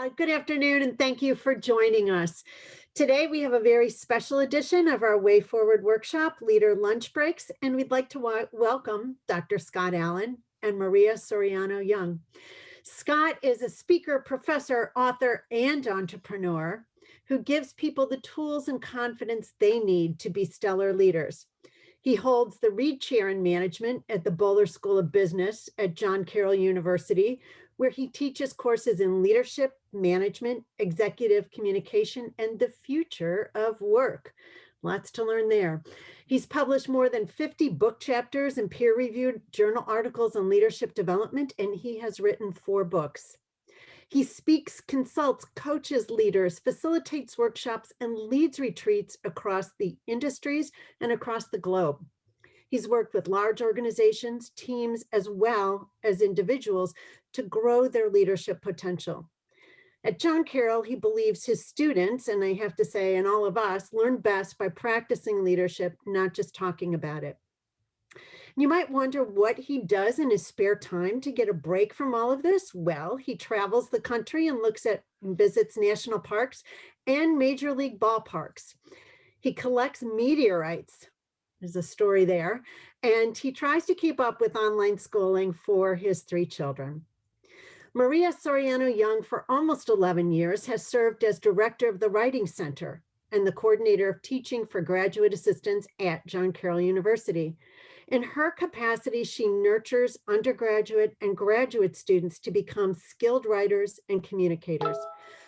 Good afternoon, and thank you for joining us. Today, we have a very special edition of our Way Forward workshop, Leader Lunch Breaks, and we'd like to welcome Dr. Scott Allen and Maria Soriano Young. Scott is a speaker, professor, author, and entrepreneur who gives people the tools and confidence they need to be stellar leaders. He holds the Reed Chair in Management at the Boler School of Business at Carroll University, where he teaches courses in leadership, management, executive communication, and the future of work. Lots to learn there. He's published more than 50 book chapters and peer-reviewed journal articles on leadership development, and he has written 4 books. He speaks, consults, coaches leaders, facilitates workshops, and leads retreats across the industries and across the globe. He's worked with large organizations, teams, as well as individuals to grow their leadership potential. At Carroll, he believes his students, and I have to say, and all of us, learn best by practicing leadership, not just talking about it. You might wonder what he does in his spare time to get a break from all of this. Well, he travels the country and visits national parks and major league ballparks. He collects meteorites. There's a story there. And he tries to keep up with online schooling for his 3 children. Maria Soriano Young, for almost 11 years, has served as director of the Writing Center and the coordinator of teaching for graduate assistants at Carroll University. In her capacity, she nurtures undergraduate and graduate students to become skilled writers and communicators.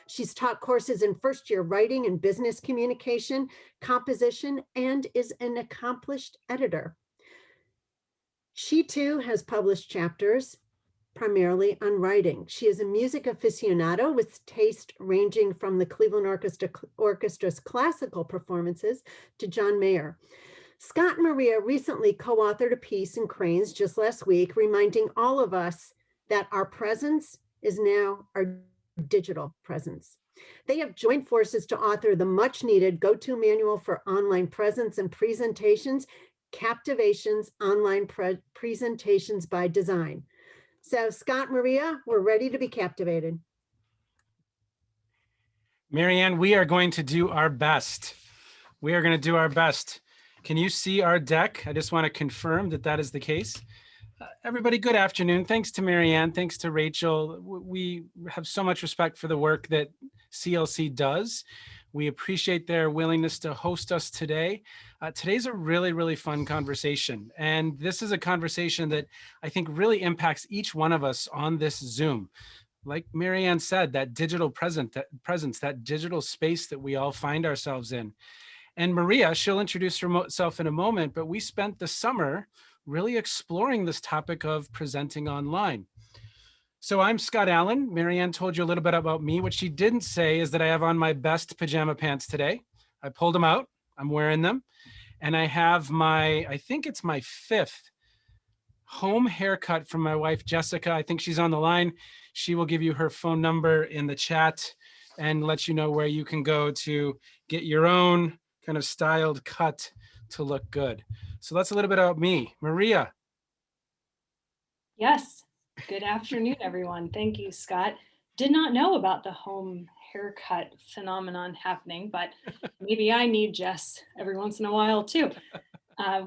She's taught courses in first-year writing and business communication, composition, and is an accomplished editor. She too has published chapters primarily on writing. She is a music aficionado with taste ranging from the Cleveland Orchestra's classical performances to John Mayer. Scott and Maria recently co-authored a piece in Cranes just last week, reminding all of us that our presence is now our digital presence. They have joined forces to author the much-needed go-to manual for online presence and presentations, Captovation's Online Presentations by Design. So Scott, Maria, we're ready to be captivated. Marianne, we are going to do our best. We are going to do our best. Can you see our deck? I just want to confirm that that is the case. Everybody, good afternoon. Thanks to Marianne. Thanks to Rachel. We have so much respect for the work that CLC does. We appreciate their willingness to host us today. Today's a really, really fun conversation. And this is a conversation that I think really impacts each one of us on this Zoom. Like Marianne said, that digital presence, that digital space that we all find ourselves in. And Maria, she'll introduce herself in a moment, but we spent the summer really exploring this topic of presenting online. So I'm Scott Allen. Marianne told you a little bit about me. What she didn't say is that I have on my best pajama pants today. I pulled them out. I'm wearing them. And I have I think it's my 5th home haircut from my wife, Jessica. I think she's on the line. She will give you her phone number in the chat and let you know where you can go to get your own kind of styled cut to look good. So that's a little bit about me. Maria. Yes. Good afternoon, everyone. Thank you, Scott. Did not know about the home haircut phenomenon happening, but maybe I need Jess every once in a while too.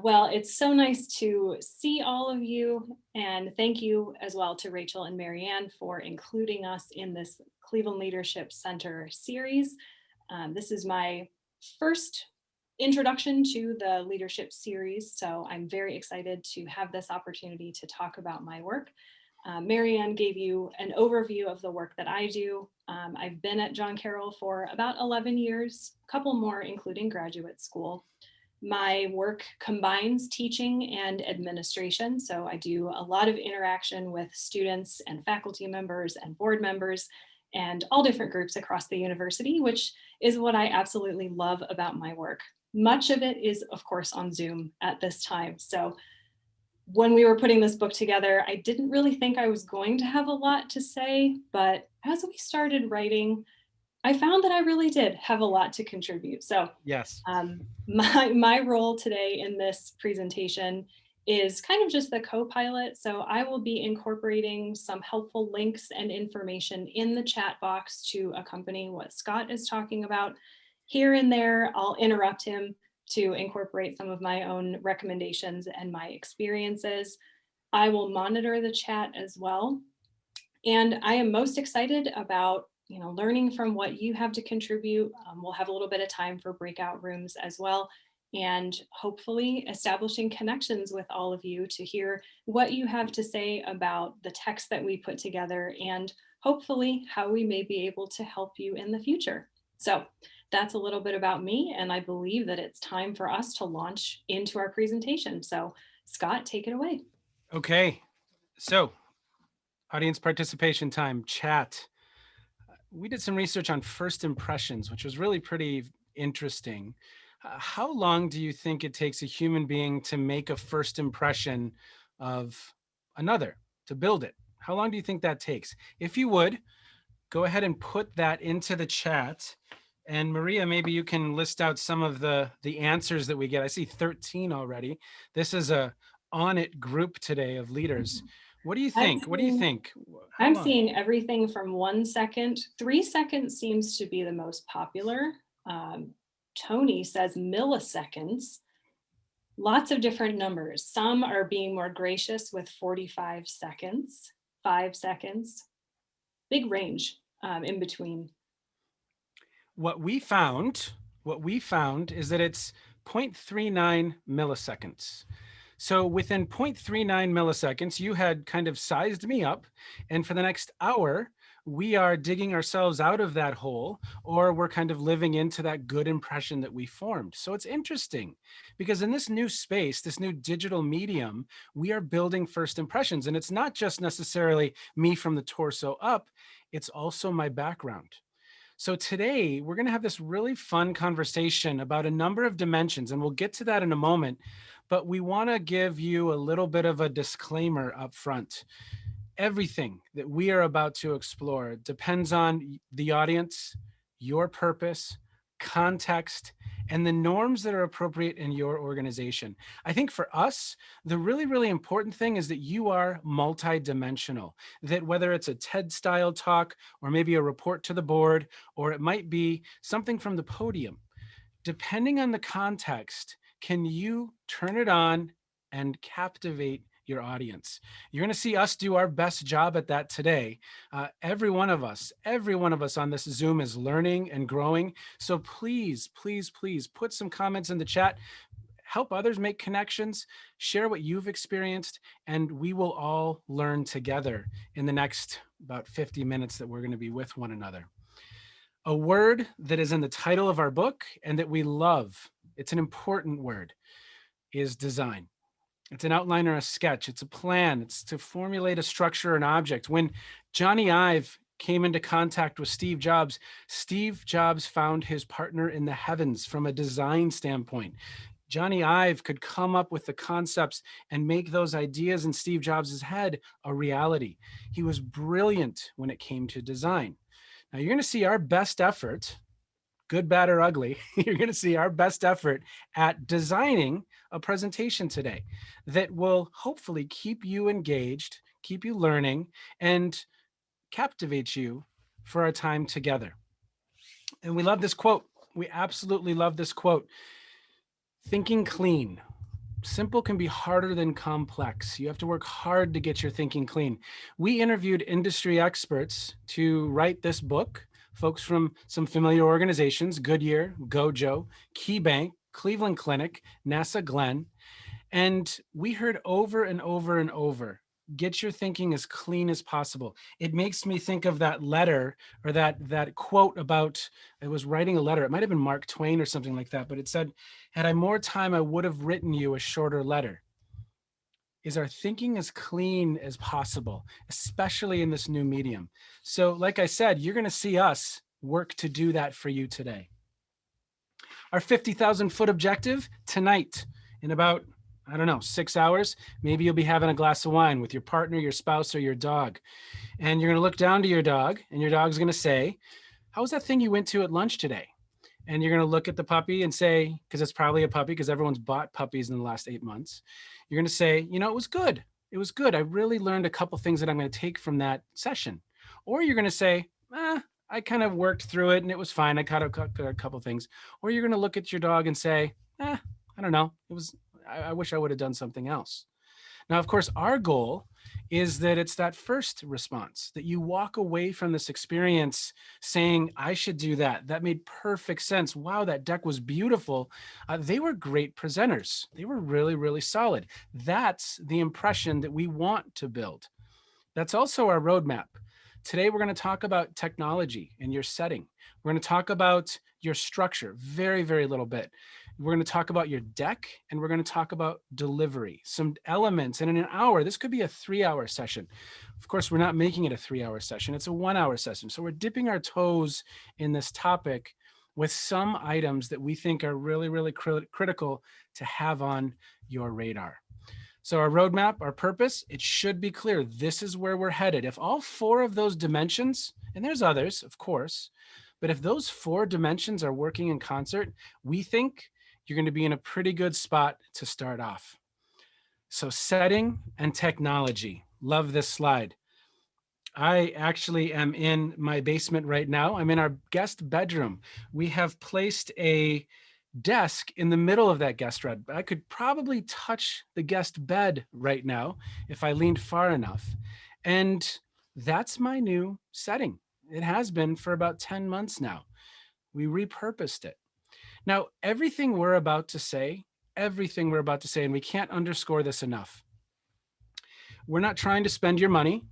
Well, it's so nice to see all of you, and thank you as well to Rachel and Marianne for including us in this Cleveland Leadership Center series. This is my first introduction to the leadership series, so I'm very excited to have this opportunity to talk about my work. Marianne gave you an overview of the work that I do. I've been at Carroll for about 11 years, a couple more including graduate school. My work combines teaching and administration, so I do a lot of interaction with students and faculty members and board members and all different groups across the university, which is what I absolutely love about my work. Much of it is, of course, on Zoom at this time. So when we were putting this book together, I didn't really think I was going to have a lot to say, but as we started writing, I found that I really did have a lot to contribute. So yes, my role today in this presentation is kind of just the co-pilot. So I will be incorporating some helpful links and information in the chat box to accompany what Scott is talking about. Here and there, I'll interrupt him to incorporate some of my own recommendations and my experiences. I will monitor the chat as well. And I am most excited about learning from what you have to contribute. We'll have a little bit of time for breakout rooms as well, and hopefully establishing connections with all of you to hear what you have to say about the text that we put together, and hopefully how we may be able to help you in the future. So that's a little bit about me, and I believe that it's time for us to launch into our presentation. So Scott, take it away. Okay, so audience participation time, chat. We did some research on first impressions, which was really pretty interesting. How long do you think it takes a human being to make a first impression of another, to build it? How long do you think that takes? If you would, go ahead and put that into the chat. And Maria, maybe you can list out some of the answers that we get. I see 13 already. This is a On It group today of leaders. What do you think? What do you think? I'm seeing everything from 1 second. 3 seconds seems to be the most popular. Tony says milliseconds. Lots of different numbers. Some are being more gracious with 45 seconds, 5 seconds. Big range in between. What we found is that it's 0.39 milliseconds. So within 0.39 milliseconds, you had kind of sized me up. And for the next hour, we are digging ourselves out of that hole, or we're kind of living into that good impression that we formed. So it's interesting because in this new space, this new digital medium, we are building first impressions. And it's not just necessarily me from the torso up, it's also my background. So today we're going to have this really fun conversation about a number of dimensions, and we'll get to that in a moment, but we want to give you a little bit of a disclaimer up front. Everything that we are about to explore depends on the audience, your purpose, context, and the norms that are appropriate in your organization. I think for us, the really, really important thing is that you are multidimensional, that whether it's a TED style talk or maybe a report to the board, or it might be something from the podium, depending on the context, can you turn it on and captivate your audience? You're going to see us do our best job at that today. Every one of us on this Zoom is learning and growing. So please, please, please put some comments in the chat. Help others make connections, share what you've experienced, and we will all learn together in the next about 50 minutes that we're going to be with one another. A word that is in the title of our book and that we love, it's an important word, is design. It's an outline or a sketch. It's a plan. It's to formulate a structure or an object. When Johnny Ive came into contact with Steve Jobs found his partner in the heavens from a design standpoint. Johnny Ive could come up with the concepts and make those ideas in Steve Jobs' head a reality. He was brilliant when it came to design. Now you're going to see our best effort, good, bad, or ugly. You're going to see our best effort at designing a presentation today that will hopefully keep you engaged, keep you learning, and captivate you for our time together. And we love this quote. We absolutely love this quote. Thinking clean. Simple can be harder than complex. You have to work hard to get your thinking clean. We interviewed industry experts to write this book, folks from some familiar organizations, Goodyear, Gojo, KeyBank, Cleveland Clinic, NASA Glenn. And we heard over and over and over, get your thinking as clean as possible. It makes me think of that letter or that quote about, it was writing a letter. It might've been Mark Twain or something like that, but it said, had I more time, I would have written you a shorter letter. Is our thinking as clean as possible, especially in this new medium? So like I said, you're going to see us work to do that for you today. Our 50,000 foot objective tonight in about, 6 hours, maybe you'll be having a glass of wine with your partner, your spouse, or your dog. And you're going to look down to your dog and your dog's going to say, how was that thing you went to at lunch today? And you're going to look at the puppy and say, because it's probably a puppy, because everyone's bought puppies in the last 8 months. You're going to say, you know, it was good. It was good. I really learned a couple things that I'm going to take from that session. Or you're going to say, I kind of worked through it and it was fine. I caught a couple things. Or you're going to look at your dog and say, I don't know. I wish I would have done something else. Now, of course, our goal is that it's that first response, that you walk away from this experience saying, I should do that. That made perfect sense. Wow, that deck was beautiful. They were great presenters. They were really, really solid. That's the impression that we want to build. That's also our roadmap. Today, we're going to talk about technology and your setting. We're going to talk about your structure, very, very little bit. We're going to talk about your deck, and we're going to talk about delivery, some elements. And in an hour, this could be a 3-hour session. Of course, we're not making it a 3-hour session. It's a 1-hour session. So we're dipping our toes in this topic with some items that we think are really, really critical to have on your radar. So our roadmap, our purpose, it should be clear. This is where we're headed. If all 4 of those dimensions, and there's others, of course, but if those 4 dimensions are working in concert, we think you're going to be in a pretty good spot to start off. So setting and technology. Love this slide. I actually am in my basement right now. I'm in our guest bedroom. We have placed a desk in the middle of that guest bed. I could probably touch the guest bed right now if I leaned far enough. And that's my new setting. It has been for about 10 months now. We repurposed it. Now, everything we're about to say, and we can't underscore this enough. We're not trying to spend your money,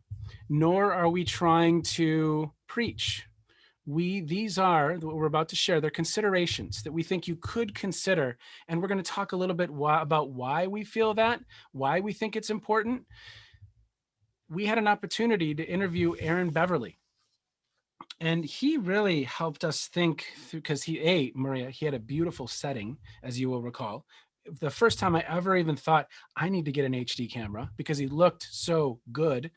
nor are we trying to preach. These are what we're about to share. They're considerations that we think you could consider. And we're going to talk a little bit about why we feel that, why we think it's important. We had an opportunity to interview Beverly. And he really helped us think through, because Maria, he had a beautiful setting, as you will recall. The first time I ever even thought I need to get an HD camera because he looked so good.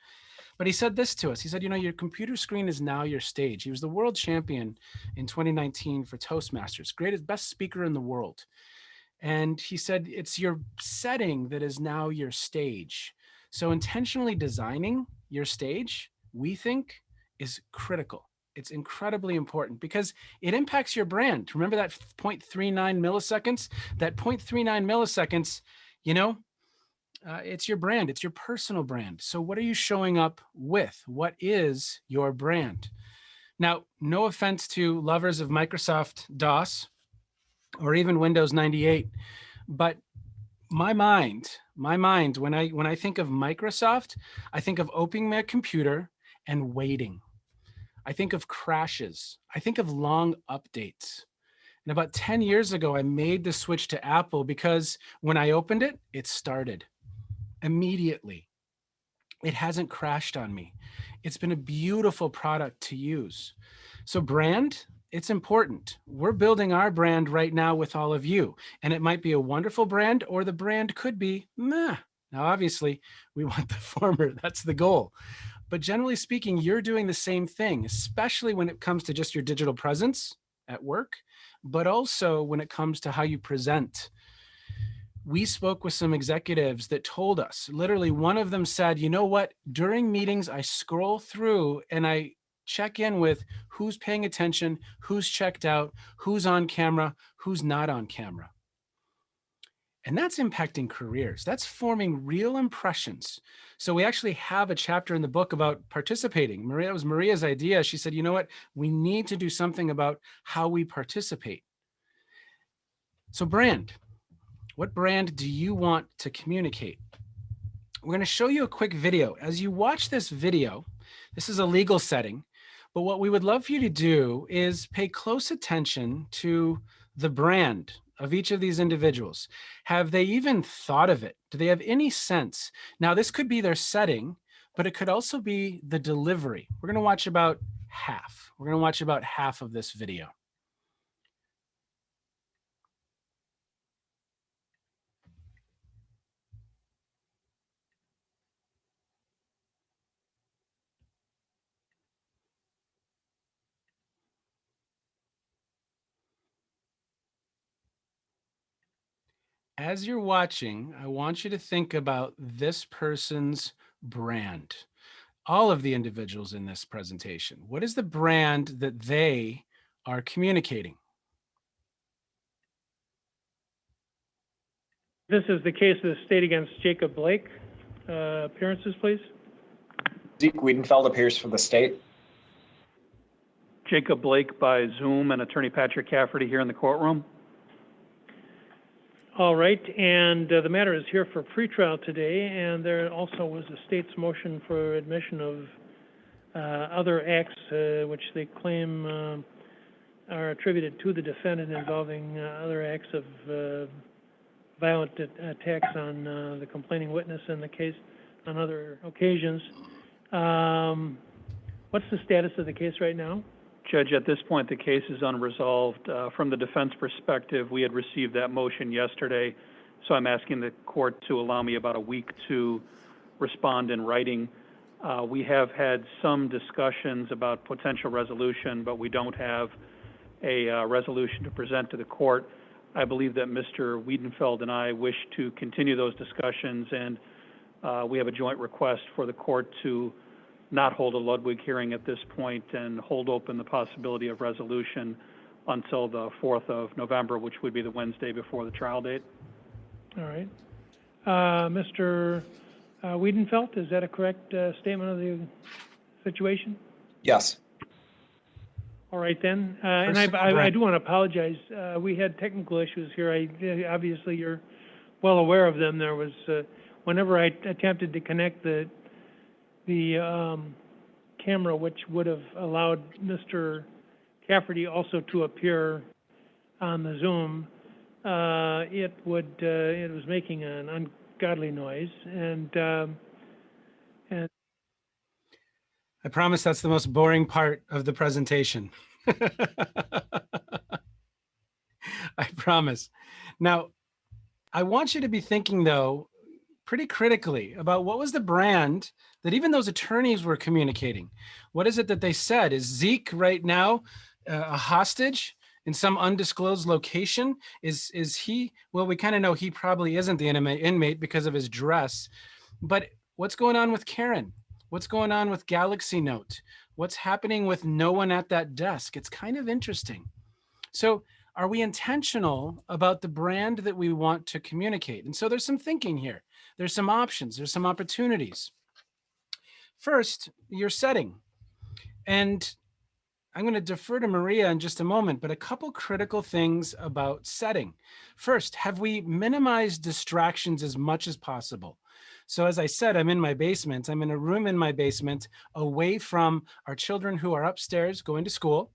But he said this to us. He said, you know, your computer screen is now your stage. He was the world champion in 2019 for Toastmasters, best speaker in the world. And he said, it's your setting that is now your stage. So intentionally designing your stage, we think, is critical. It's incredibly important because it impacts your brand. Remember that 0.39 milliseconds? That 0.39 milliseconds, you know, it's your brand. It's your personal brand. So what are you showing up with? What is your brand? Now, no offense to lovers of Microsoft DOS or even Windows 98, but my mind, when I think of Microsoft, I think of opening my computer and waiting. I think of crashes. I think of long updates. And about 10 years ago, I made the switch to Apple because when I opened it, it started immediately. It hasn't crashed on me. It's been a beautiful product to use. So brand, it's important. We're building our brand right now with all of you. And it might be a wonderful brand, or the brand could be meh. Now, obviously, we want the former. That's the goal. But generally speaking, you're doing the same thing, especially when it comes to just your digital presence at work, but also when it comes to how you present. We spoke with some executives that told us, literally one of them said, you know what, during meetings, I scroll through and I check in with who's paying attention, who's checked out, who's on camera, who's not on camera. And that's impacting careers. That's forming real impressions. So we actually have a chapter in the book about participating. It was Maria's idea. She said, you know what, we need to do something about how we participate. So brand. What brand do you want to communicate? We're going to show you a quick video. As you watch this video, this is a legal setting, but what we would love for you to do is pay close attention to the brand of each of these individuals. Have they even thought of it? Do they have any sense? Now, this could be their setting, but it could also be the delivery. We're going to watch about half. We're going to watch about half of this video. As you're watching, I want you to think about this person's brand. All of the individuals in this presentation. What is the brand that they are communicating? This is the case of the state against Jacob Blake. Appearances, please. Zeke Wiedenfeld appears for the state. Jacob Blake by Zoom and Attorney Patrick Cafferty here in the courtroom. All right, and the matter is here for pretrial today, and there also was a state's motion for admission of other acts which they claim are attributed to the defendant involving other acts of violent attacks on the complaining witness in the case on other occasions. What's the status of the case right now? Judge, at this point, the case is unresolved. From the defense perspective, we had received that motion yesterday, so I'm asking the court to allow me about a week to respond in writing. We have had some discussions about potential resolution, but we don't have a resolution to present to the court. I believe that Mr. Wiedenfeld and I wish to continue those discussions, and we have a joint request for the court to not hold a Ludwig hearing at this point and hold open the possibility of resolution until the 4th of November, which would be the Wednesday before the trial date. All right. Mr. Wiedenfeld, is that a correct statement of the situation? Yes. All right then. And I do want to apologize. We had technical issues here. Obviously, you're well aware of them. There was, whenever I attempted to connect the camera, which would have allowed Mr. Cafferty also to appear on the Zoom, it was making an ungodly noise, and I promise that's the most boring part of the presentation. I promise. Now, I want you to be thinking, though, pretty critically about what was the brand that even those attorneys were communicating. What is it that they said? Is Zeke right now a hostage in some undisclosed location? Is he, well, we kind of know he probably isn't the inmate because of his dress, but what's going on with Karen? What's going on with Galaxy Note? What's happening with no one at that desk? It's kind of interesting. So are we intentional about the brand that we want to communicate? And so there's some thinking here. There's some options. There's some opportunities. First, your setting. And I'm going to defer to Maria in just a moment, but a couple critical things about setting. First, have we minimized distractions as much as possible? So as I said, I'm in my basement. I'm in a room in my basement away from our children who are upstairs going to school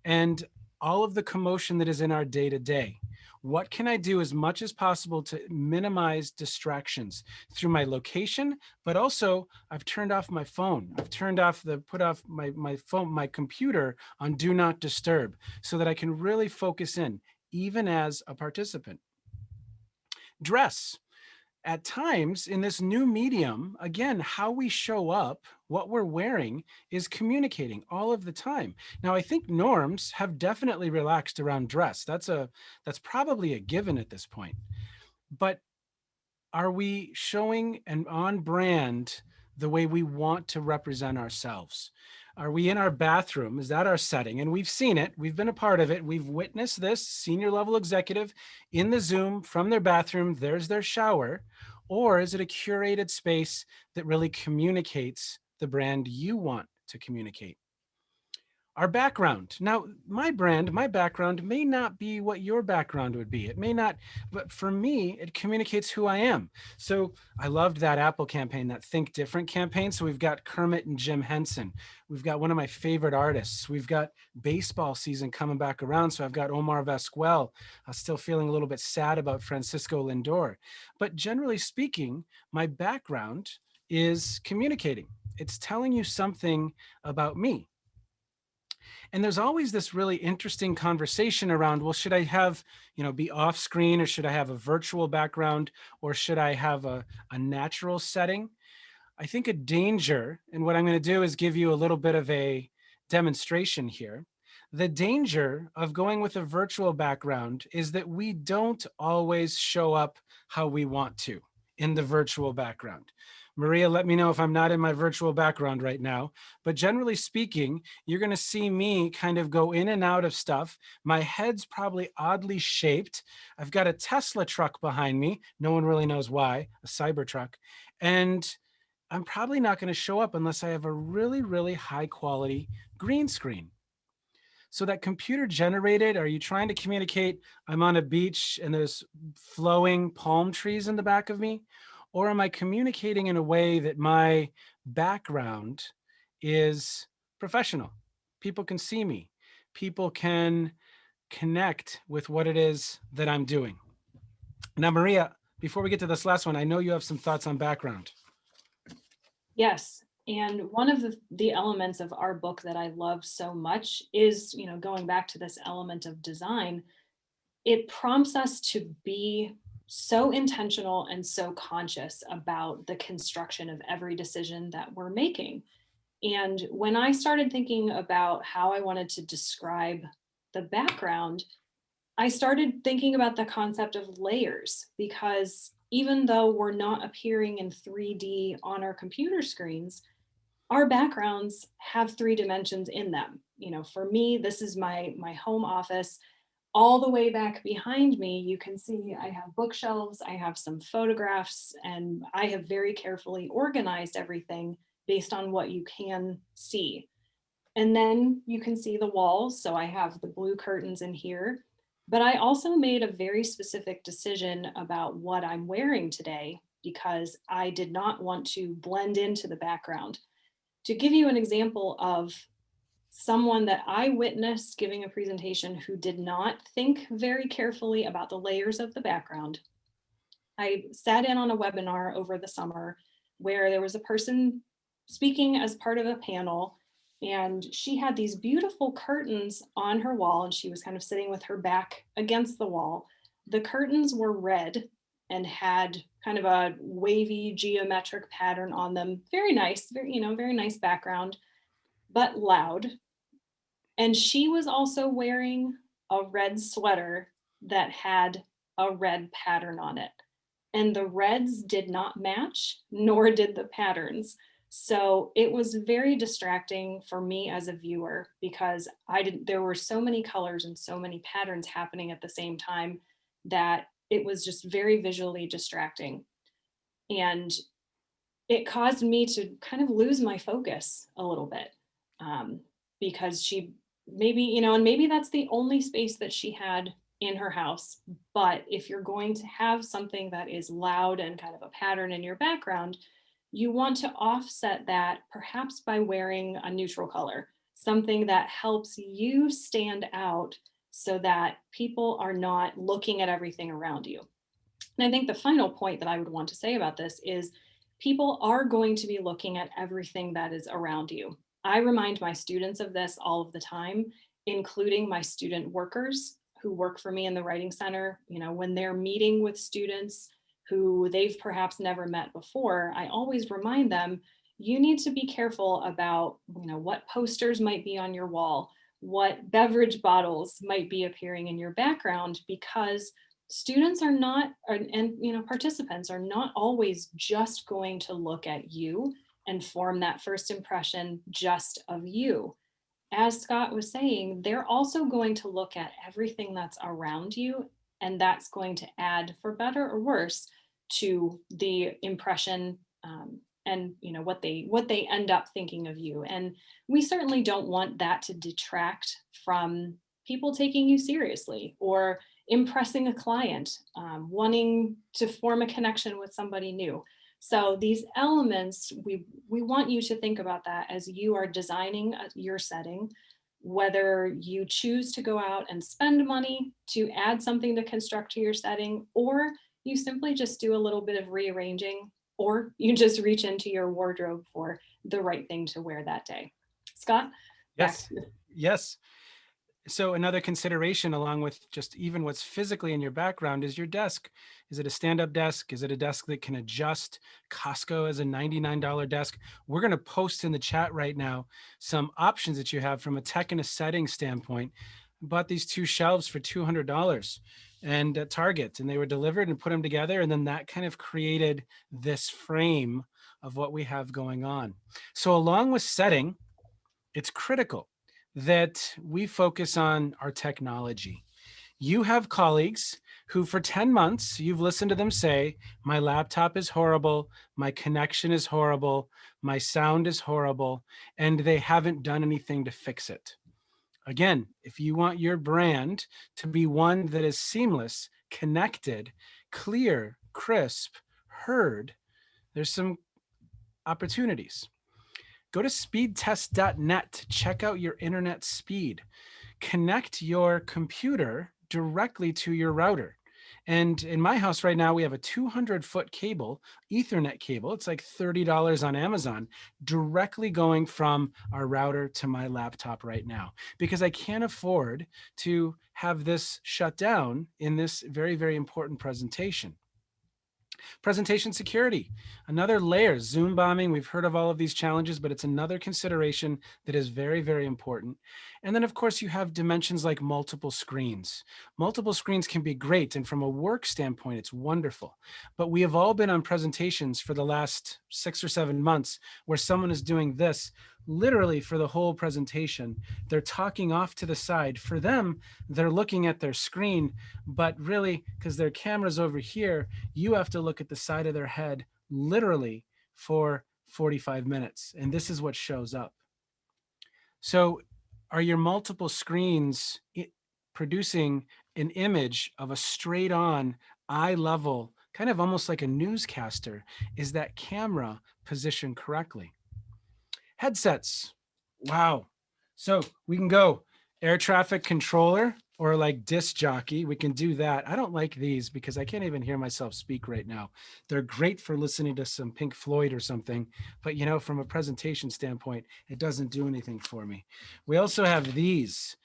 and all of the commotion that is in our day-to-day. What can I do as much as possible to minimize distractions through my location, but also I've turned off my phone. I've put off my phone, my computer on do not disturb so that I can really focus in, even as a participant. Dress. At times in this new medium, again, how we show up, what we're wearing is communicating all of the time. Now, I think norms have definitely relaxed around dress. That's probably a given at this point. But are we showing and on brand the way we want to represent ourselves? Are we in our bathroom? Is that our setting? And we've seen it. We've been a part of it. We've witnessed this senior level executive in the Zoom from their bathroom. There's their shower. Or is it a curated space that really communicates the brand you want to communicate? Our background. Now, my background may not be what your background would be. It may not, but for me, it communicates who I am. So I loved that Apple campaign, that Think Different campaign. So we've got Kermit and Jim Henson. We've got one of my favorite artists. We've got baseball season coming back around. So I've got Omar Vizquel. I'm still feeling a little bit sad about Francisco Lindor. But generally speaking, my background is communicating. It's telling you something about me. And there's always this really interesting conversation around, well, should I have, be off screen, or should I have a virtual background, or should I have a natural setting? I think a danger, and what I'm going to do is give you a little bit of a demonstration here, The danger of going with a virtual background is that we don't always show up how we want to in the virtual background. Maria, let me know if I'm not in my virtual background right now. But generally speaking, you're going to see me kind of go in and out of stuff. My head's probably oddly shaped. I've got a Tesla truck behind me. No one really knows why, a Cybertruck. And I'm probably not going to show up unless I have a really, really high quality green screen. So that computer generated, are you trying to communicate I'm on a beach and there's flowing palm trees in the back of me? Or am I communicating in a way that my background is professional? People can see me. People can connect with what it is that I'm doing. Now, Maria, before we get to this last one, I know you have some thoughts on background. Yes. And one of the elements of our book that I love so much is, going back to this element of design, it prompts us to be so intentional and so conscious about the construction of every decision that we're making. And when I started thinking about how I wanted to describe the background, I started thinking about the concept of layers, because even though we're not appearing in 3D on our computer screens, our backgrounds have 3 dimensions in them. For me, this is my home office. All the way back behind me, you can see I have bookshelves, I have some photographs, and I have very carefully organized everything based on what you can see. And then you can see the walls. So I have the blue curtains in here, but I also made a very specific decision about what I'm wearing today because I did not want to blend into the background. To give you an example of someone that I witnessed giving a presentation who did not think very carefully about the layers of the background, I sat in on a webinar over the summer where there was a person speaking as part of a panel, and she had these beautiful curtains on her wall, and she was kind of sitting with her back against the wall. The curtains were red and had kind of a wavy geometric pattern on them. Very nice, very nice background, but loud. And she was also wearing a red sweater that had a red pattern on it. And the reds did not match, nor did the patterns. So it was very distracting for me as a viewer because there were so many colors and so many patterns happening at the same time that it was just very visually distracting. And it caused me to kind of lose my focus a little bit because she maybe, and maybe that's the only space that she had in her house. But if you're going to have something that is loud and kind of a pattern in your background, you want to offset that perhaps by wearing a neutral color, something that helps you stand out so that people are not looking at everything around you. And I think the final point that I would want to say about this is people are going to be looking at everything that is around you. I remind my students of this all of the time, including my student workers who work for me in the Writing Center. When they're meeting with students who they've perhaps never met before, I always remind them, you need to be careful about, what posters might be on your wall, what beverage bottles might be appearing in your background, because students are not, and participants are not always just going to look at you and form that first impression just of you. As Scott was saying, they're also going to look at everything that's around you, and that's going to add, for better or worse, to the impression and what they end up thinking of you. And we certainly don't want that to detract from people taking you seriously or impressing a client, wanting to form a connection with somebody new. So these elements, we want you to think about that as you are designing your setting, whether you choose to go out and spend money to add something to construct to your setting, or you simply just do a little bit of rearranging, or you just reach into your wardrobe for the right thing to wear that day. Scott? Yes, yes. So another consideration along with just even what's physically in your background is your desk. Is it a stand-up desk? Is it a desk that can adjust? Costco is a $99 desk. We're going to post in the chat right now some options that you have from a tech and a setting standpoint. I bought these 2 shelves for $200 and at Target, and they were delivered and put them together. And then that kind of created this frame of what we have going on. So along with setting, it's critical that we focus on our technology. You have colleagues who for 10 months, you've listened to them say, my laptop is horrible, my connection is horrible, my sound is horrible, and they haven't done anything to fix it. Again, if you want your brand to be one that is seamless, connected, clear, crisp, heard, there's some opportunities. Go to speedtest.net to check out your internet speed. Connect your computer directly to your router. And in my house right now, we have a 200-foot cable, Ethernet cable. It's like $30 on Amazon, directly going from our router to my laptop right now, because I can't afford to have this shut down in this very, very important presentation. Presentation security, another layer. Zoom bombing, we've heard of all of these challenges, but it's another consideration that is very, very important. And then of course you have dimensions like multiple screens. Multiple screens can be great, and from a work standpoint, it's wonderful. But we have all been on presentations for the last 6 or 7 months where someone is doing this literally for the whole presentation. They're talking off to the side. For them, they're looking at their screen, but really, because their camera's over here, you have to look at the side of their head literally for 45 minutes. And this is what shows up. So are your multiple screens producing an image of a straight on eye level, kind of almost like a newscaster? Is that camera positioned correctly? Headsets. Wow. So we can go air traffic controller or like disc jockey. We can do that. I don't like these because I can't even hear myself speak right now. They're great for listening to some Pink Floyd or something, but you know, from a presentation standpoint, it doesn't do anything for me. We also have these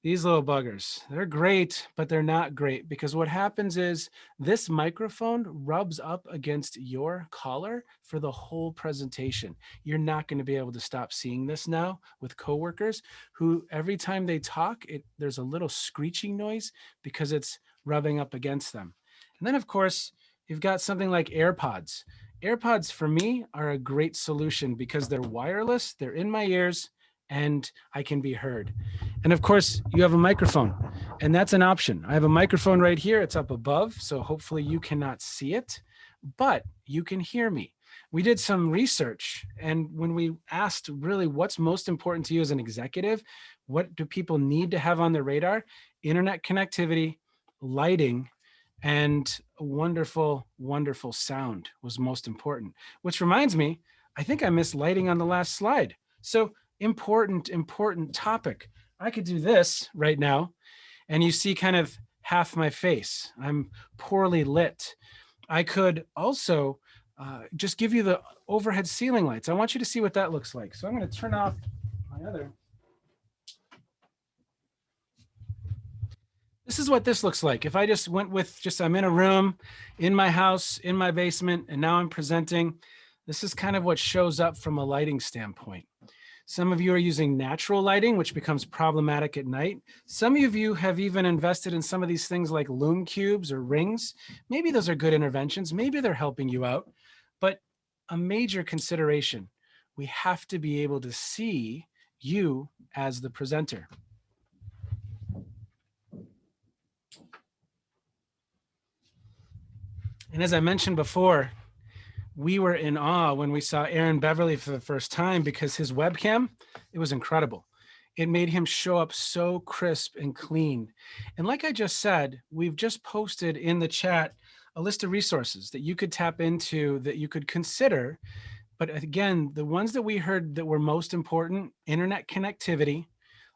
little buggers. They're great, but they're not great, because what happens is this microphone rubs up against your collar for the whole presentation. You're not going to be able to stop seeing this now with coworkers who every time they talk, there's a little screeching noise because it's rubbing up against them. And then of course, you've got something like AirPods. AirPods for me are a great solution because they're wireless, they're in my ears, and I can be heard. And of course, you have a microphone, and that's an option. I have a microphone right here. It's up above, so hopefully you cannot see it, but you can hear me. We did some research, and when we asked really what's most important to you as an executive, what do people need to have on their radar? Internet connectivity, lighting, and a wonderful, wonderful sound was most important. Which reminds me, I think I missed lighting on the last slide. So important topic. I could do this right now, and you see kind of half my face. I'm poorly lit. I could also just give you the overhead ceiling lights. I want you to see what that looks like. So I'm going to turn off my other. This is what this looks like. If I just went with I'm in a room, in my house, in my basement, and now I'm presenting, this is kind of what shows up from a lighting standpoint. Some of you are using natural lighting, which becomes problematic at night. Some of you have even invested in some of these things like lume cubes or rings. Maybe those are good interventions. Maybe they're helping you out. But a major consideration, we have to be able to see you as the presenter. And as I mentioned before, we were in awe when we saw Aaron Beverly for the first time because his webcam, it was incredible. It made him show up so crisp and clean. And like I just said, we've just posted in the chat a list of resources that you could tap into, that you could consider. But again, the ones that we heard that were most important: internet connectivity,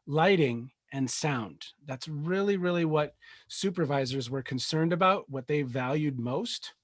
lighting, and sound. That's really, really what supervisors were concerned about, what they valued most.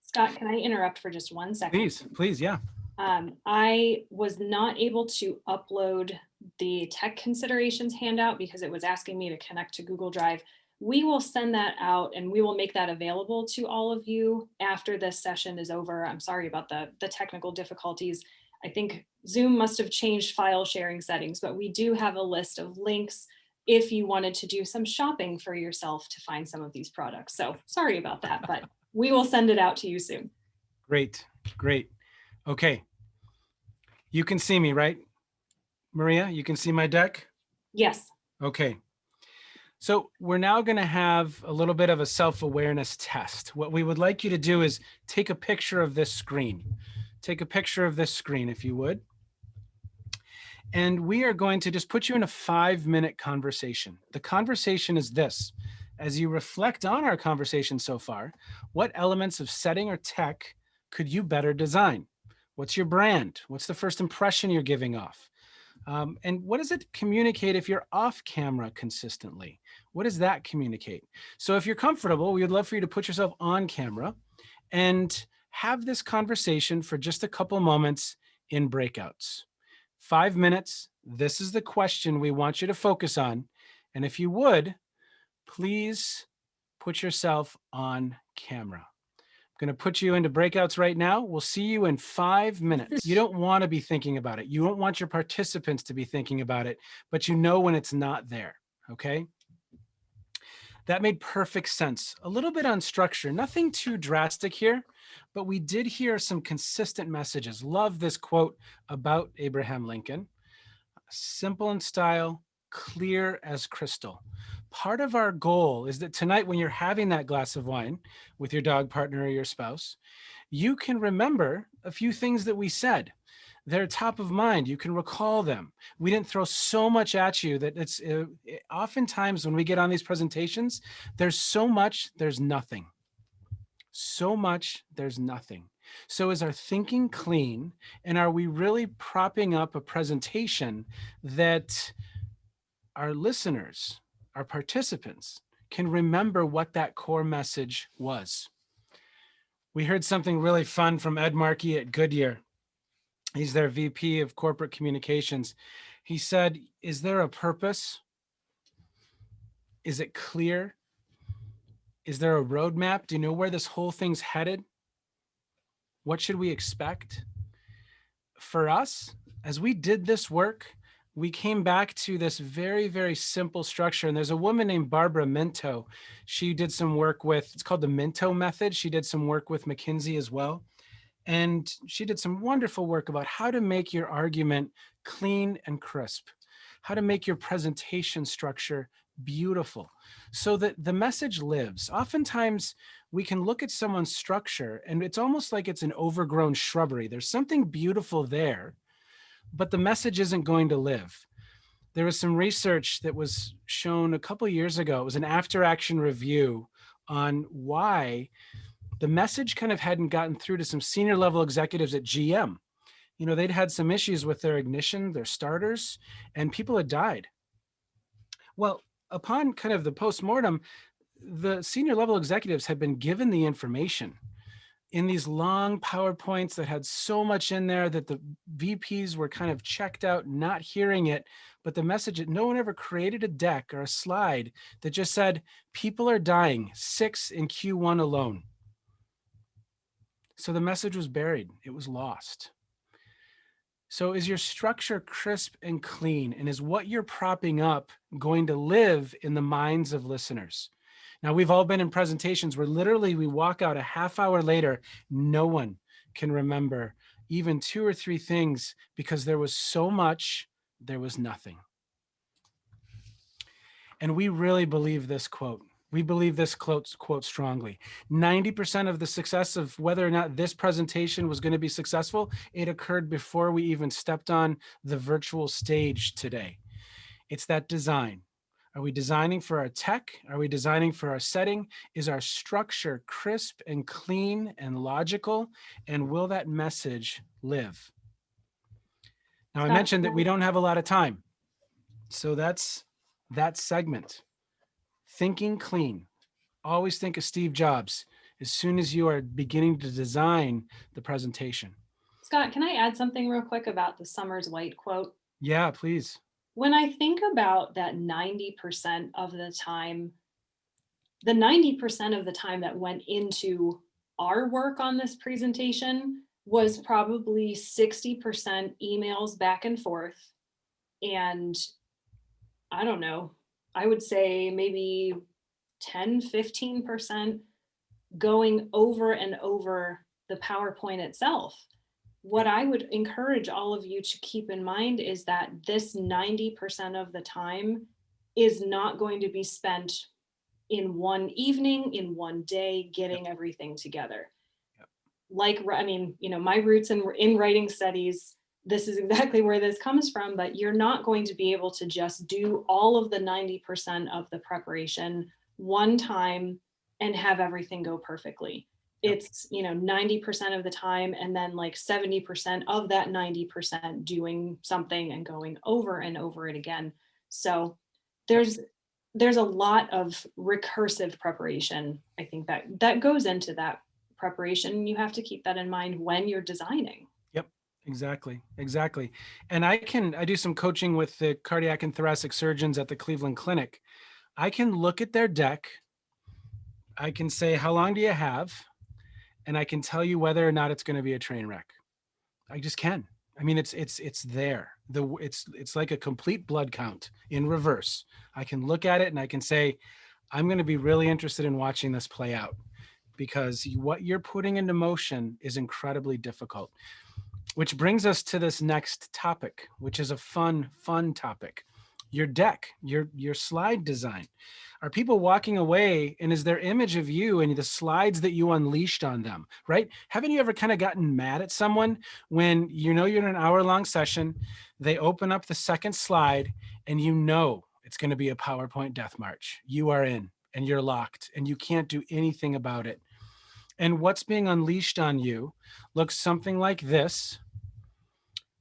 Scott, can I interrupt for just 1 second? Please, yeah. I was not able to upload the tech considerations handout because it was asking me to connect to Google Drive. We will send that out and we will make that available to all of you after this session is over. I'm sorry about the technical difficulties. I think Zoom must have changed file sharing settings, but we do have a list of links if you wanted to do some shopping for yourself to find some of these products. So sorry about that, but we will send it out to you soon. Great, great. Okay. You can see me, right? Maria, you can see my deck? Yes. Okay. So we're now going to have a little bit of a self-awareness test. What we would like you to do is take a picture of this screen. Take a picture of this screen, if you would. And we are going to just put you in a 5-minute conversation. The conversation is this. As you reflect on our conversation so far, what elements of setting or tech could you better design? What's your brand? What's the first impression you're giving off? And what does it communicate if you're off camera consistently? What does that communicate? So if you're comfortable, we would love for you to put yourself on camera and have this conversation for just a couple moments in breakouts. 5 minutes. This is the question we want you to focus on. And if you would, please put yourself on camera. I'm going to put you into breakouts right now. We'll see you in 5 minutes. You don't want to be thinking about it. You don't want your participants to be thinking about it, but you know when it's not there, okay? That made perfect sense. A little bit on structure, nothing too drastic here, but we did hear some consistent messages. Love this quote about Abraham Lincoln. Simple in style, clear as crystal. Part of our goal is that tonight, when you're having that glass of wine with your dog partner or your spouse, you can remember a few things that we said. They're top of mind. You can recall them. We didn't throw so much at you that it's oftentimes when we get on these presentations, there's so much, there's nothing. So much, there's nothing. So is our thinking clean? And are we really propping up a presentation that our listeners, our participants, can remember what that core message was? We heard something really fun from Ed Markey at Goodyear. He's their VP of Corporate Communications. He said, is there a purpose? Is it clear? Is there a roadmap? Do you know where this whole thing's headed? What should we expect? For us, as we did this work, we came back to this very, very simple structure. And there's a woman named Barbara Minto. She did some work with, it's called the Minto method. She did some work with McKinsey as well. And she did some wonderful work about how to make your argument clean and crisp, how to make your presentation structure beautiful so that the message lives. Oftentimes we can look at someone's structure and it's almost like it's an overgrown shrubbery. There's something beautiful there, but the message isn't going to live. There was some research that was shown a couple of years ago. It was an after-action review on why the message kind of hadn't gotten through to some senior level executives at GM. You know, they'd had some issues with their ignition, their starters, and people had died. Well, upon kind of the postmortem, the senior level executives had been given the information in these long PowerPoints that had so much in there that the VPs were kind of checked out, not hearing it. But the message, no one ever created a deck or a slide that just said, people are dying, 6 in Q1 alone. So the message was buried. It was lost. So is your structure crisp and clean? And is what you're propping up going to live in the minds of listeners? Now, we've all been in presentations where literally we walk out a half hour later, no one can remember even 2 or 3 things because there was so much, there was nothing. And we really believe this quote. We believe this quote strongly. 90% of the success of whether or not this presentation was going to be successful, it occurred before we even stepped on the virtual stage today. It's that design. Are we designing for our tech? Are we designing for our setting? Is our structure crisp and clean and logical? And will that message live? Now, I mentioned that we don't have a lot of time. So that's that segment. Thinking clean. Always think of Steve Jobs as soon as you are beginning to design the presentation. Scott, can I add something real quick about the Summers White quote? Yeah, please. When I think about that 90% of the time, the 90% of the time that went into our work on this presentation was probably 60% emails back and forth. And I don't know, I would say maybe 10, 15% going over and over the PowerPoint itself. What I would encourage all of you to keep in mind is that this 90% of the time is not going to be spent in one evening, in one day, getting everything together. Like, I mean, you know, my roots in writing studies, this is exactly where this comes from, but you're not going to be able to just do all of the 90% of the preparation one time and have everything go perfectly. It's, you know, 90% of the time, and then like 70% of that 90% doing something and going over and over it again. So there's a lot of recursive preparation, I think, that goes into that preparation. You have to keep that in mind when you're designing. Yep, exactly. And I do some coaching with the cardiac and thoracic surgeons at the Cleveland Clinic. I can look at their deck. I can say, how long do you have? And I can tell you whether or not it's going to be a train wreck. I just can. I mean, it's there. It's like a complete blood count in reverse. I can look at it and I can say, I'm going to be really interested in watching this play out, because what you're putting into motion is incredibly difficult. Which brings us to this next topic, which is a fun topic. Your deck, your slide design. Are people walking away, and is their image of you and the slides that you unleashed on them, right? Haven't you ever kind of gotten mad at someone when you know you're in an hour-long session, they open up the second slide, and you know it's going to be a PowerPoint death march. You are in, and you're locked, and you can't do anything about it. And what's being unleashed on you looks something like this,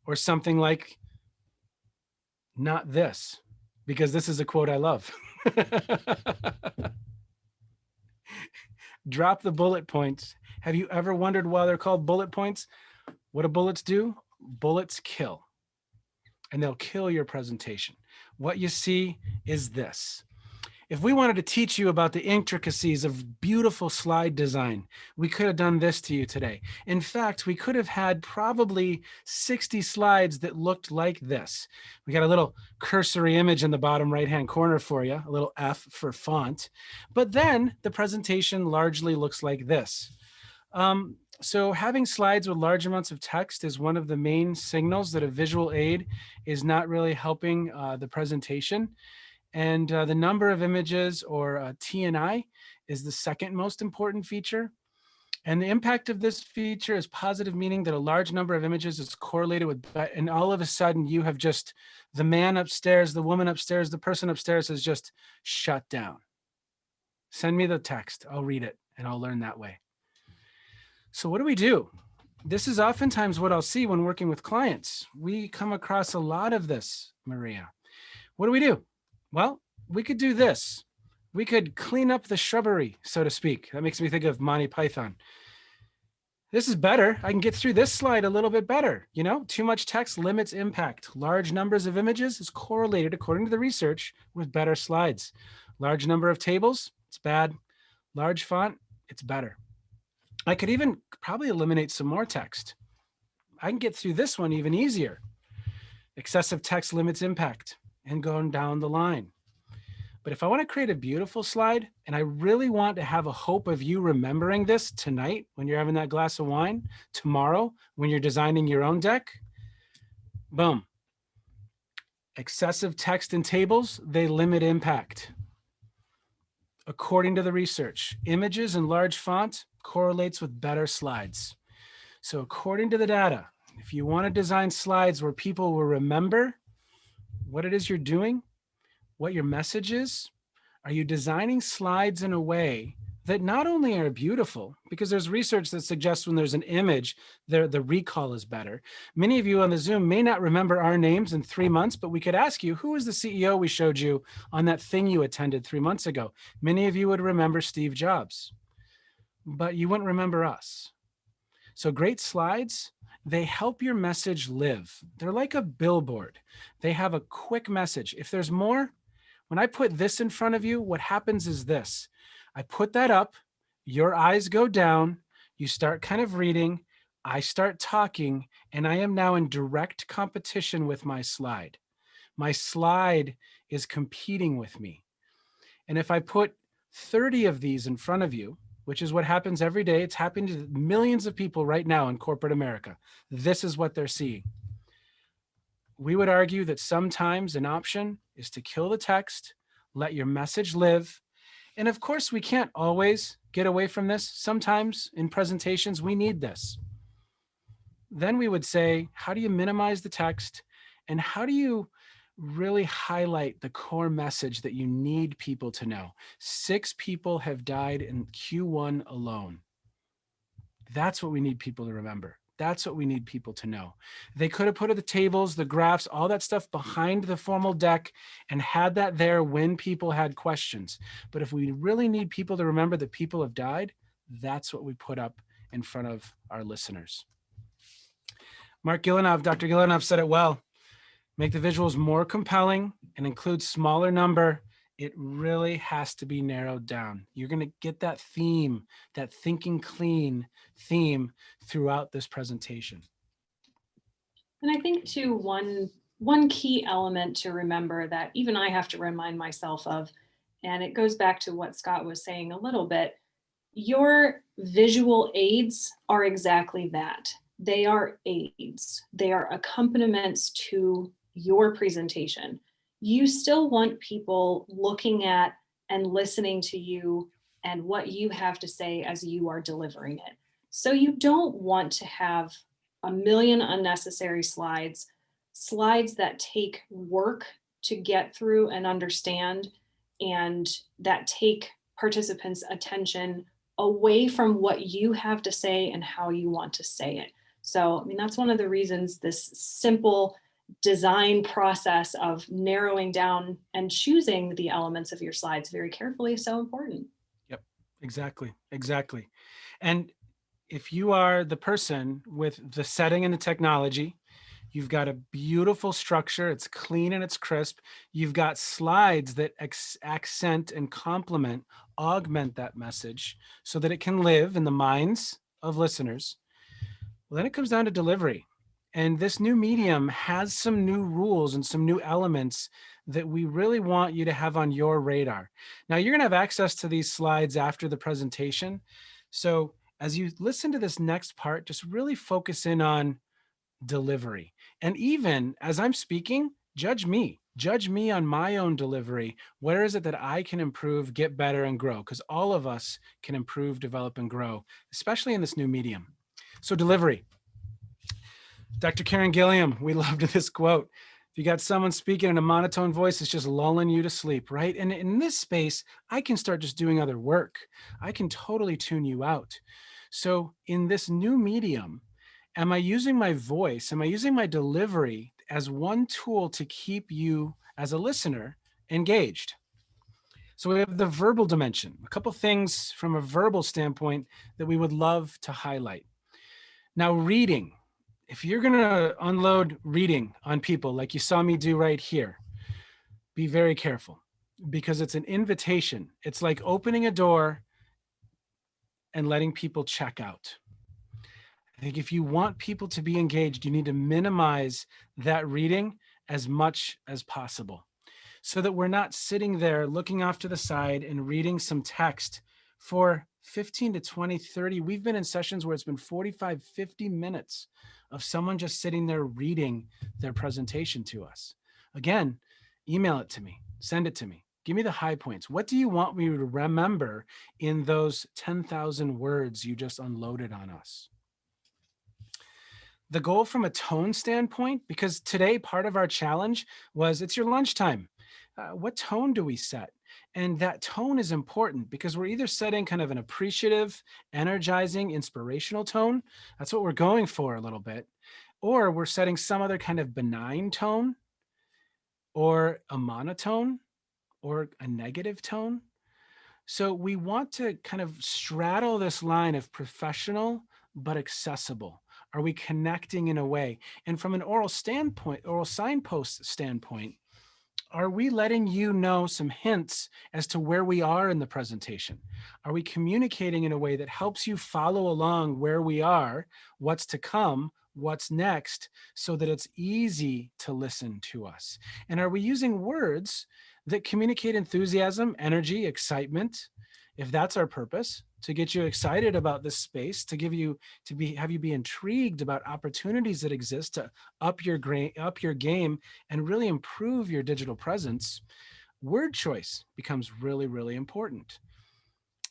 or something like not this, because this is a quote I love. Drop the bullet points. Have you ever wondered why they're called bullet points? What do bullets do? Bullets kill, and they'll kill your presentation. What you see is this. If we wanted to teach you about the intricacies of beautiful slide design, we could have done this to you today. In fact, we could have had probably 60 slides that looked like this. We got a little cursory image in the bottom right-hand corner for you, a little F for font. But then the presentation largely looks like this. So having slides with large amounts of text is one of the main signals that a visual aid is not really helping the presentation. And the number of images, or TNI, is the second most important feature. And the impact of this feature is positive, meaning that a large number of images is correlated with, and all of a sudden you have just, the man upstairs, the woman upstairs, the person upstairs has just shut down. Send me the text, I'll read it, and I'll learn that way. So what do? This is oftentimes what I'll see when working with clients. We come across a lot of this, Maria. What do? Well, we could do this. We could clean up the shrubbery, so to speak. That makes me think of Monty Python. This is better. I can get through this slide a little bit better. You know, too much text limits impact. Large numbers of images is correlated, according to the research, with better slides. Large number of tables, it's bad. Large font, it's better. I could even probably eliminate some more text. I can get through this one even easier. Excessive text limits impact, and going down the line. But if I want to create a beautiful slide, and I really want to have a hope of you remembering this tonight when you're having that glass of wine, tomorrow when you're designing your own deck, boom. Excessive text and tables, they limit impact. According to the research, images and large font correlates with better slides. So according to the data, if you want to design slides where people will remember what it is you're doing, what your message is, are you designing slides in a way that not only are beautiful, because there's research that suggests when there's an image, the recall is better. Many of you on the Zoom may not remember our names in 3 months, but we could ask you, who was the CEO we showed you on that thing you attended 3 months ago? Many of you would remember Steve Jobs, but you wouldn't remember us. So great slides They help your message live. They're like a billboard. They have a quick message. If there's more, when I put this in front of you, what happens is this. I put that up, your eyes go down, you start kind of reading, I start talking, and I am now in direct competition with my slide. My slide is competing with me. And if I put 30 of these in front of you, which is what happens every day, it's happening to millions of people right now in corporate America. This is what they're seeing. We would argue that sometimes an option is to kill the text, let your message live. And of course, we can't always get away from this. Sometimes in presentations, we need this. Then we would say, how do you minimize the text? And how do you really highlight the core message that you need people to know? 6 people have died in Q1 alone. That's what we need people to remember. That's what we need people to know. They could have put the tables, the graphs, all that stuff behind the formal deck and had that there when people had questions. But if we really need people to remember that people have died, that's what we put up in front of our listeners. Dr. Gillenov said it well. Make the visuals more compelling and include smaller number. It really has to be narrowed down. You're going to get that theme, that thinking clean theme throughout this presentation. And I think too, one key element to remember that even I have to remind myself of, and it goes back to what Scott was saying a little bit, your visual aids are exactly that. They are aids. They are accompaniments to your presentation. You still want people looking at and listening to you and what you have to say as you are delivering it. So you don't want to have a million unnecessary slides that take work to get through and understand, and that take participants' attention away from what you have to say and how you want to say it. So, I mean, that's one of the reasons this simple design process of narrowing down and choosing the elements of your slides very carefully is so important. Yep, exactly. And if you are the person with the setting and the technology, you've got a beautiful structure, it's clean and it's crisp, you've got slides that accent and complement, augment that message so that it can live in the minds of listeners. Well, then it comes down to delivery. And this new medium has some new rules and some new elements that we really want you to have on your radar. Now, you're going to have access to these slides after the presentation. So as you listen to this next part, just really focus in on delivery. And even as I'm speaking, judge me on my own delivery. Where is it that I can improve, get better, and grow? Because all of us can improve, develop, and grow, especially in this new medium. So delivery. Dr. Karen Gilliam, we loved this quote. If you got someone speaking in a monotone voice, it's just lulling you to sleep, right? And in this space, I can start just doing other work. I can totally tune you out. So in this new medium, am I using my voice? Am I using my delivery as one tool to keep you as a listener engaged? So we have the verbal dimension, a couple things from a verbal standpoint that we would love to highlight. Now, reading. If you're going to unload reading on people like you saw me do right here, be very careful because it's an invitation. It's like opening a door and letting people check out. I think if you want people to be engaged, you need to minimize that reading as much as possible so that we're not sitting there looking off to the side and reading some text for 15 to 20, 30. We've been in sessions where it's been 45, 50 minutes of someone just sitting there reading their presentation to us. Again, email it to me, send it to me. Give me the high points. What do you want me to remember in those 10,000 words you just unloaded on us? The goal from a tone standpoint, because today part of our challenge was it's your lunchtime. What tone do we set? And that tone is important because we're either setting kind of an appreciative, energizing, inspirational tone. That's what we're going for a little bit. Or we're setting some other kind of benign tone or a monotone or a negative tone. So we want to kind of straddle this line of professional but accessible. Are we connecting in a way? And from an oral signpost standpoint, are we letting you know some hints as to where we are in the presentation? Are we communicating in a way that helps you follow along where we are, what's to come, what's next, so that it's easy to listen to us? And are we using words that communicate enthusiasm, energy, excitement, if that's our purpose, to get you excited about this space, to have you be intrigued about opportunities that exist to up your game and really improve your digital presence? Word choice becomes really, really important.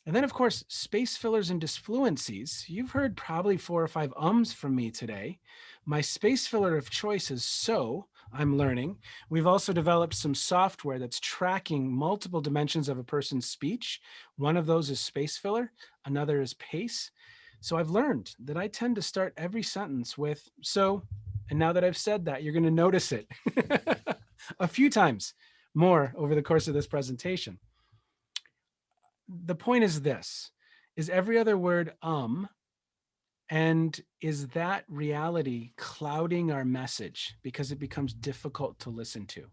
And then, of course, space fillers and disfluencies. You've heard probably 4 or 5 ums from me today. My space filler of choice is so. I'm learning. We've also developed some software that's tracking multiple dimensions of a person's speech. One of those is space filler. Another is pace. So I've learned that I tend to start every sentence with so. And now that I've said that, you're going to notice it a few times more over the course of this presentation. The point is this, is every other word and is that reality clouding our message because it becomes difficult to listen to?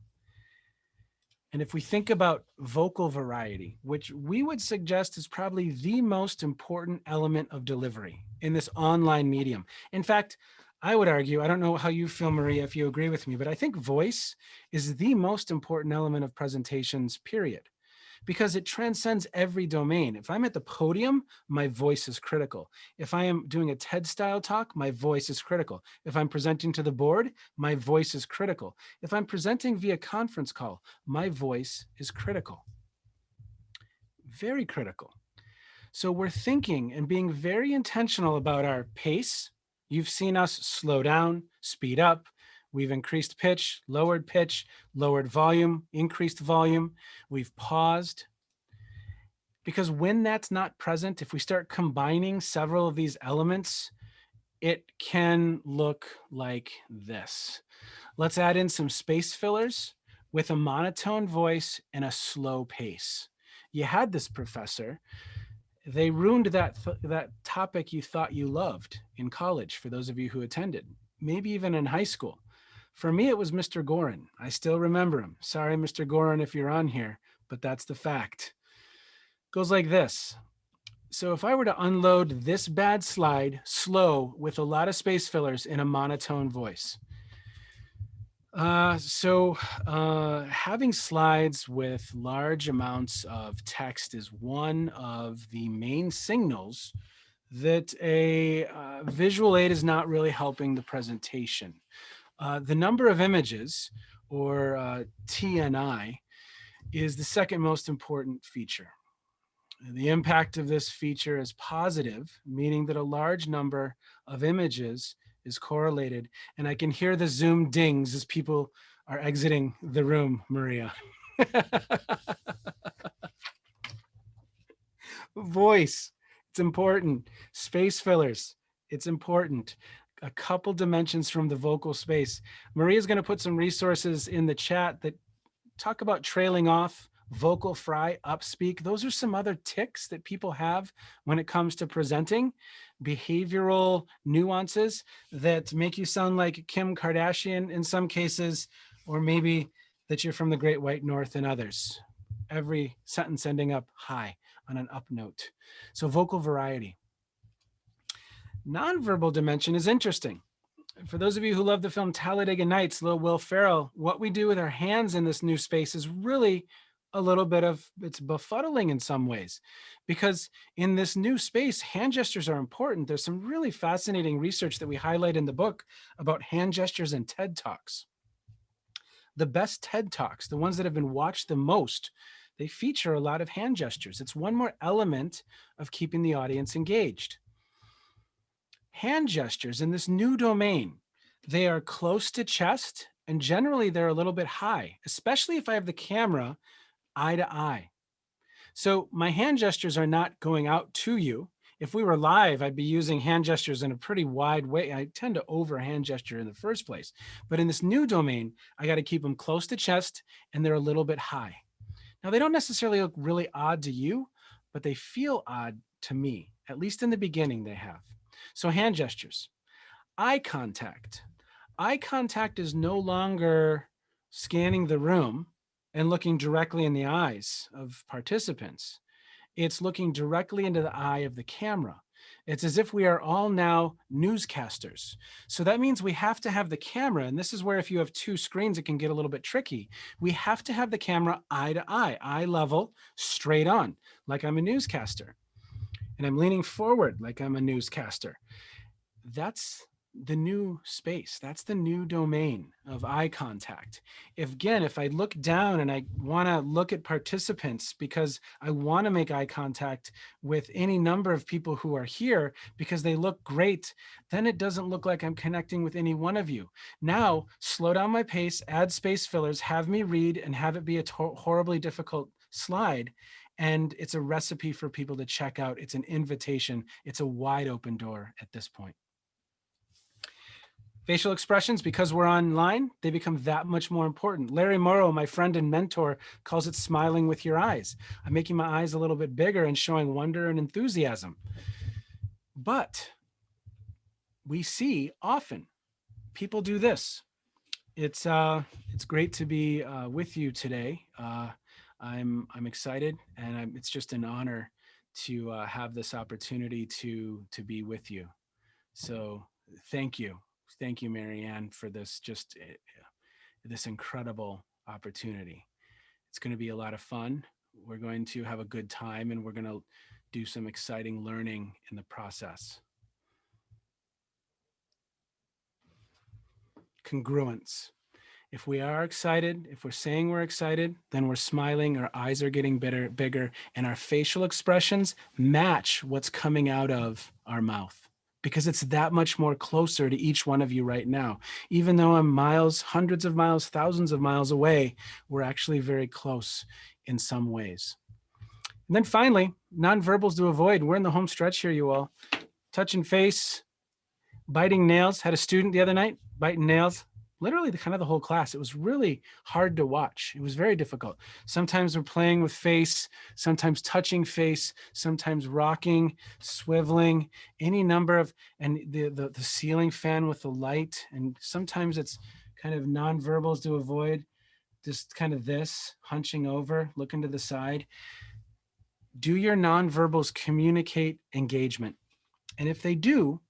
And if we think about vocal variety, which we would suggest is probably the most important element of delivery in this online medium. In fact, I would argue, I don't know how you feel, Maria, if you agree with me, but I think voice is the most important element of presentations, period, because it transcends every domain. If I'm at the podium, my voice is critical. If I am doing a TED style talk, my voice is critical. If I'm presenting to the board, my voice is critical. If I'm presenting via conference call, my voice is critical. Very critical. So we're thinking and being very intentional about our pace. You've seen us slow down, speed up. We've increased pitch, lowered volume, increased volume. We've paused. Because when that's not present, if we start combining several of these elements, it can look like this. Let's add in some space fillers with a monotone voice and a slow pace. You had this, professor. They ruined that topic you thought you loved in college, for those of you who attended, maybe even in high school. For me, it was Mr. Gorin. I still remember him. Sorry, Mr. Gorin, if you're on here, but that's the fact. Goes like this. So if I were to unload this bad slide slow with a lot of space fillers in a monotone voice. Having slides with large amounts of text is one of the main signals that a visual aid is not really helping the presentation. The number of images, or TNI, is the second most important feature. The impact of this feature is positive, meaning that a large number of images is correlated. And I can hear the Zoom dings as people are exiting the room, Maria. Voice, it's important. Space fillers, it's important. A couple dimensions from the vocal space. Maria's going to put some resources in the chat that talk about trailing off, vocal fry, upspeak. Those are some other tics that people have when it comes to presenting, behavioral nuances that make you sound like Kim Kardashian in some cases, or maybe that you're from the Great White North in others. Every sentence ending up high on an up note. So vocal variety. Nonverbal dimension is interesting. For those of you who love the film Talladega Nights, little Will Ferrell, what we do with our hands in this new space is really a little bit of, it's befuddling in some ways, because in this new space, hand gestures are important. There's some really fascinating research that we highlight in the book about hand gestures and TED Talks. The best TED Talks, the ones that have been watched the most, they feature a lot of hand gestures. It's one more element of keeping the audience engaged. Hand gestures in this new domain, they are close to chest, and generally they're a little bit high, especially if I have the camera eye to eye. So my hand gestures are not going out to you. If we were live, I'd be using hand gestures in a pretty wide way. I tend to over hand gesture in the first place. But in this new domain, I got to keep them close to chest, and they're a little bit high. Now, they don't necessarily look really odd to you, but they feel odd to me. At least in the beginning, they have. So hand gestures. eye contact. Eye contact is no longer scanning the room and looking directly in the eyes of participants. It's looking directly into the eye of the camera. It's as if we are all now newscasters. So that means we have to have the camera, and this is where if you have two screens, it can get a little bit tricky. We have to have the camera eye to eye level, straight on, like I'm a newscaster. And I'm leaning forward like I'm a newscaster. That's the new space. That's the new domain of eye contact. If I look down and I want to look at participants because I want to make eye contact with any number of people who are here because they look great, then it doesn't look like I'm connecting with any one of you. Now, slow down my pace, add space fillers, have me read and have it be a horribly difficult slide. And it's a recipe for people to check out. It's an invitation. It's a wide open door at this point. Facial expressions, because we're online, they become that much more important. Larry Morrow, my friend and mentor, calls it smiling with your eyes. I'm making my eyes a little bit bigger and showing wonder and enthusiasm. But we see often people do this. It's great to be with you today. I'm excited, and it's just an honor to have this opportunity to be with you. So thank you. Thank you, Marianne, for this this incredible opportunity. It's going to be a lot of fun. We're going to have a good time, and we're going to do some exciting learning in the process. Congruence. If we are excited, if we're saying we're excited, then we're smiling, our eyes are getting bigger, and our facial expressions match what's coming out of our mouth, because it's that much more closer to each one of you right now. Even though I'm miles, hundreds of miles, thousands of miles away, we're actually very close in some ways. And then finally, nonverbals to avoid. We're in the home stretch here, you all. Touching face, biting nails. Had a student the other night biting nails. Literally the whole class. It was really hard to watch. It was very difficult. Sometimes we're playing with face, sometimes touching face, sometimes rocking, swiveling, any number of, and the ceiling fan with the light. And sometimes it's kind of nonverbals to avoid, just kind of this, hunching over, looking to the side. Do your nonverbals communicate engagement? And if they do,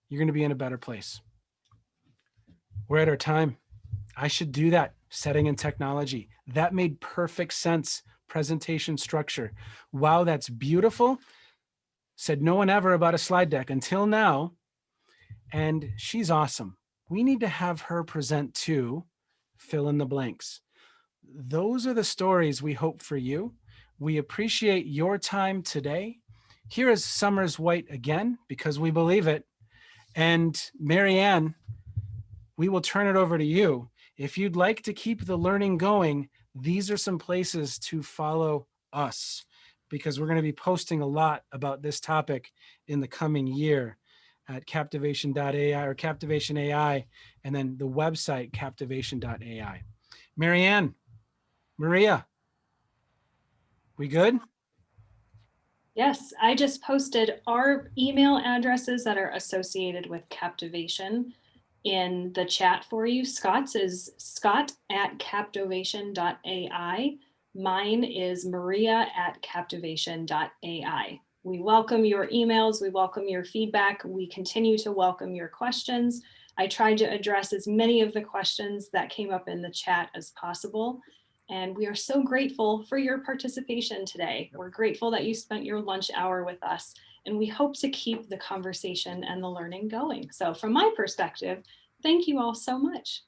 you're going to be in a better place. We're at our time. I should do that. Setting and technology. That made perfect sense. Presentation structure. Wow, that's beautiful. Said no one ever about a slide deck until now. And she's awesome. We need to have her present too. Fill in the blanks. Those are the stories we hope for you. We appreciate your time today. Here is Summers White again, because we believe it. And Marianne, we will turn it over to you. If you'd like to keep the learning going, these are some places to follow us, because we're going to be posting a lot about this topic in the coming year at Captovation.ai or Captovation AI, and then the website Captovation.ai. Marianne, Maria, we good? Yes, I just posted our email addresses that are associated with Captovation in the chat for you. Scott's is scott@captovation.ai. Mine is maria@captovation.ai. We welcome your emails. We welcome your feedback. We continue to welcome your questions. I tried to address as many of the questions that came up in the chat as possible. And we are so grateful for your participation today. We're grateful that you spent your lunch hour with us, and we hope to keep the conversation and the learning going. So from my perspective, thank you all so much.